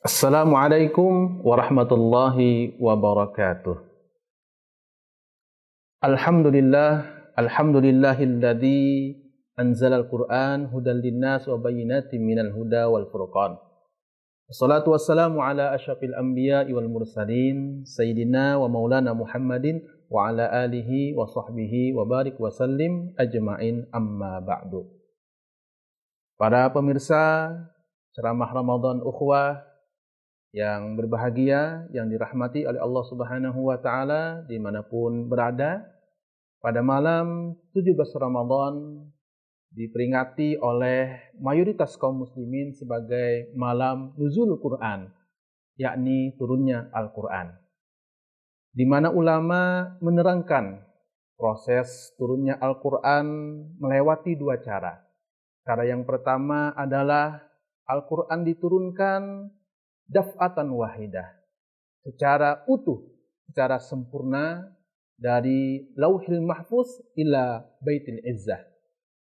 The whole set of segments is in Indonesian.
Assalamualaikum warahmatullahi wabarakatuh. Alhamdulillahilladzi anzalal Qur'an hudan linnas wa bayyinatin minal huda wal furqan. Wassalatu wassalamu ala asyrafil anbiya'i wal mursalin sayyidina wa maulana Muhammadin wa ala alihi wa sahbihi wa barik wa sallim ajma'in, amma ba'du. Para pemirsa ceramah Ramadan Ukhwah yang berbahagia, yang dirahmati oleh Allah Subhanahu wa Ta'ala dimanapun berada, pada malam 17 Ramadan diperingati oleh mayoritas kaum muslimin sebagai malam nuzul Quran, yakni turunnya Al-Quran, di mana ulama menerangkan proses turunnya Al-Quran melewati dua cara. Cara yang pertama adalah Al-Quran diturunkan daf'atan wahidah, secara utuh, secara sempurna, dari Lauhil Mahfuz ila Baitul Izzah,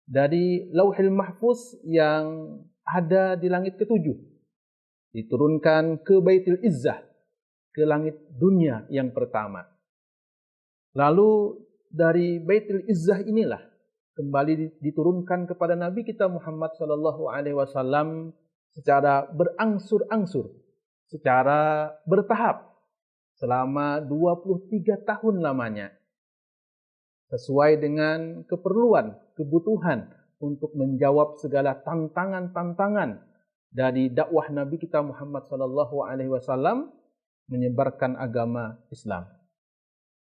dari Lauhil Mahfuz yang ada di langit ketujuh, diturunkan ke Baitul Izzah, ke langit dunia yang pertama. Lalu dari Baitul Izzah inilah kembali diturunkan kepada Nabi kita Muhammad SAW secara berangsur-angsur, secara bertahap, selama 23 tahun lamanya, sesuai dengan keperluan, kebutuhan untuk menjawab segala tantangan-tantangan dari dakwah Nabi kita Muhammad SAW menyebarkan agama Islam.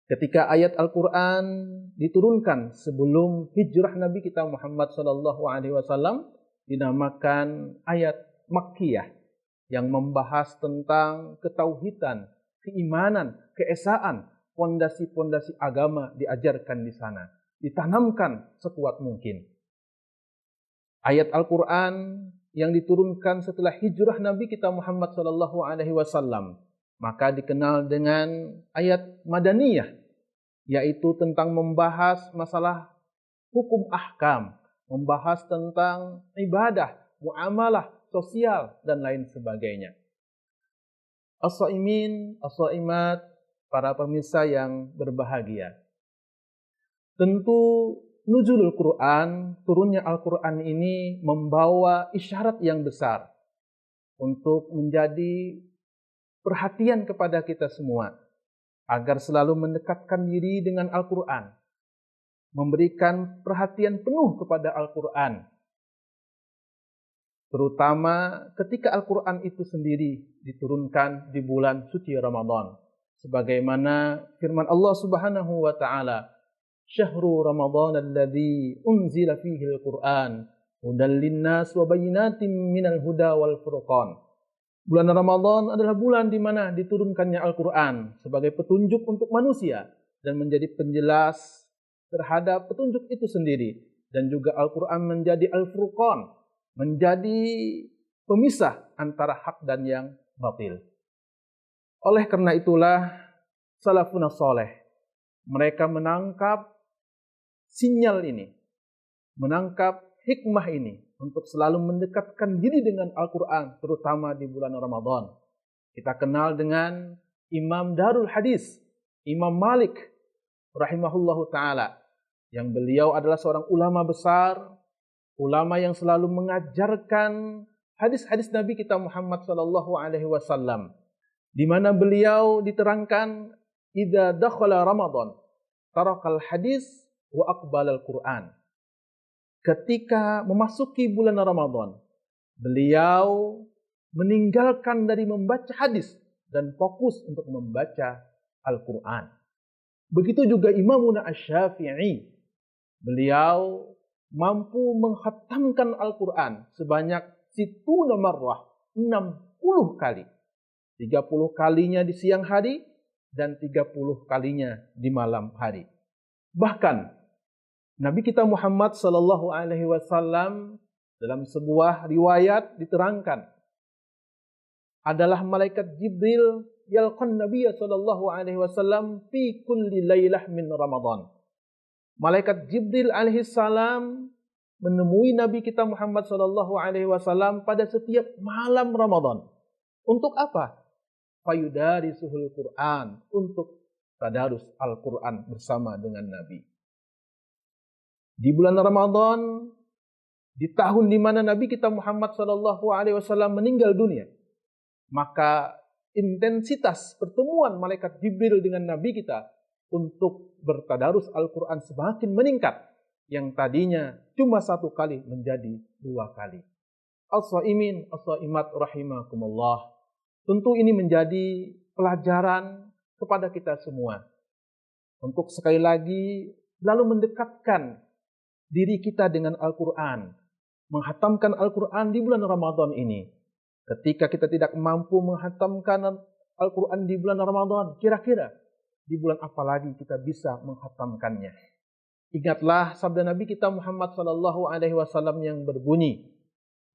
Ketika ayat Al-Quran diturunkan sebelum hijrah Nabi kita Muhammad SAW, dinamakan ayat Makkiyah, yang membahas tentang ketauhidan, keimanan, keesaan, pondasi-pondasi agama diajarkan di sana, ditanamkan sekuat mungkin. Ayat Al-Quran yang diturunkan setelah hijrah Nabi kita Muhammad SAW, maka dikenal dengan ayat Madaniyah, yaitu tentang membahas masalah hukum ahkam, membahas tentang ibadah, muamalah, sosial, dan lain sebagainya. As-shaimin, as-shaimat, para pemirsa yang berbahagia. Tentu nuzulul Quran, turunnya Al-Quran ini membawa isyarat yang besar untuk menjadi perhatian kepada kita semua, agar selalu mendekatkan diri dengan Al-Quran, memberikan perhatian penuh kepada Al-Quran, terutama ketika Al-Quran itu sendiri diturunkan di bulan suci Ramadan, sebagaimana firman Allah Subhanahu wa Ta'ala, "Syahrul Ramadan alladzi unzila fihi al-Quran hudan linnas wa bayyinatin minal huda wal furqan." Bulan Ramadan adalah bulan di mana diturunkannya Al-Quran sebagai petunjuk untuk manusia dan menjadi penjelas terhadap petunjuk itu sendiri, dan juga Al-Quran menjadi Al-Furqan, menjadi pemisah antara hak dan yang batil. Oleh karena itulah salafun saleh, mereka menangkap sinyal ini, menangkap hikmah ini untuk selalu mendekatkan diri dengan Al-Quran, terutama di bulan Ramadan. Kita kenal dengan Imam Darul Hadis, Imam Malik rahimahullahu ta'ala, yang beliau adalah seorang ulama besar, ulama yang selalu mengajarkan hadis-hadis Nabi kita Muhammad SAW, di mana beliau diterangkan, idza dakhala Ramadan tarakal hadis wa aqbalal Quran. Ketika memasuki bulan Ramadan, beliau meninggalkan dari membaca hadis dan fokus untuk membaca Al-Quran. Begitu juga Imamuna Asy-Syafi'i, beliau mampu menghatamkan Al-Quran sebanyak situna marrah, 60 kali. 30 kalinya di siang hari dan 30 kalinya di malam hari. Bahkan Nabi kita Muhammad SAW dalam sebuah riwayat diterangkan, adalah malaikat Jibril yalqan Nabiya SAW fi kulli lailah min Ramadan. Malaikat Jibril alaihissalam menemui Nabi kita Muhammad SAW pada setiap malam Ramadan. Untuk apa? Fayudarisuhul Quran, untuk tadarus Al-Quran bersama dengan Nabi. Di bulan Ramadan, di tahun di mana Nabi kita Muhammad SAW meninggal dunia, maka intensitas pertemuan malaikat Jibril dengan Nabi kita untuk bertadarus Al-Quran semakin meningkat, yang tadinya cuma 1 kali menjadi 2 kali. As-shaimin, as-shaimat rahimakumullah. Tentu ini menjadi pelajaran kepada kita semua untuk sekali lagi lalu mendekatkan diri kita dengan Al-Quran, menghatamkan Al-Quran di bulan Ramadan ini. Ketika kita tidak mampu menghatamkan Al-Quran di bulan Ramadan, kira-kira di bulan apa lagi kita bisa menghatamkannya? Ingatlah sabda Nabi kita Muhammad SAW yang berbunyi,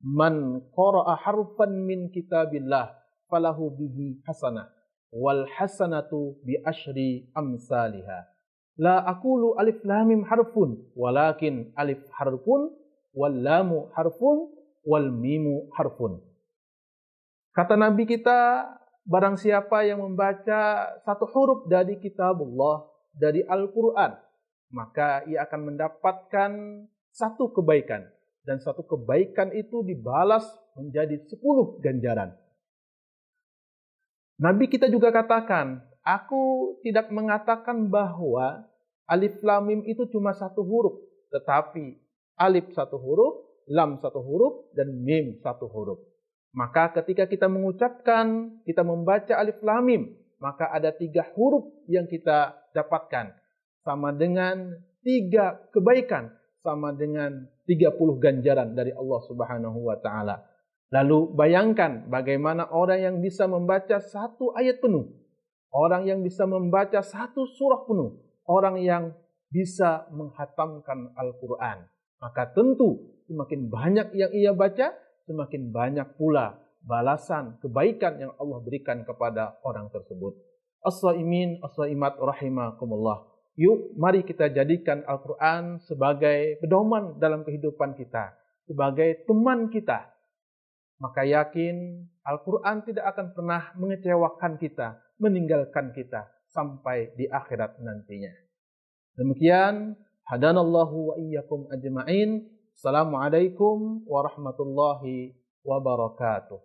"Man qara'a harfan min kitabillah falahu bihi hasanah wal hasanatu bi asyri amsalihha. La aqulu alif lam mim harfun walakin alif harfun wal lamu harfun wal mimu harfun." Kata Nabi kita, barang siapa yang membaca 1 huruf dari kitabullah, dari Al-Quran, maka ia akan mendapatkan 1 kebaikan. Dan 1 kebaikan itu dibalas menjadi 10 ganjaran. Nabi kita juga katakan, aku tidak mengatakan bahwa alif lam mim itu cuma 1 huruf, tetapi alif 1 huruf, lam 1 huruf, dan mim 1 huruf. Maka ketika kita mengucapkan, kita membaca alif lam mim, maka ada 3 huruf yang kita dapatkan. Sama dengan 3 kebaikan, sama dengan 30 ganjaran dari Allah Subhanahu wa Ta'ala. Lalu bayangkan bagaimana orang yang bisa membaca 1 ayat penuh, orang yang bisa membaca 1 surah penuh, orang yang bisa menghatamkan Al-Quran. Maka tentu semakin banyak yang ia baca, semakin banyak pula balasan kebaikan yang Allah berikan kepada orang tersebut. As-shaimin, as-shaimat rahimakumullah. Yuk, mari kita jadikan Al-Quran sebagai pedoman dalam kehidupan kita, sebagai teman kita. Maka yakin Al-Quran tidak akan pernah mengecewakan kita, meninggalkan kita sampai di akhirat nantinya. Demikian, hadanallahu wa iyyakum ajma'in. Assalamualaikum warahmatullahi wabarakatuh.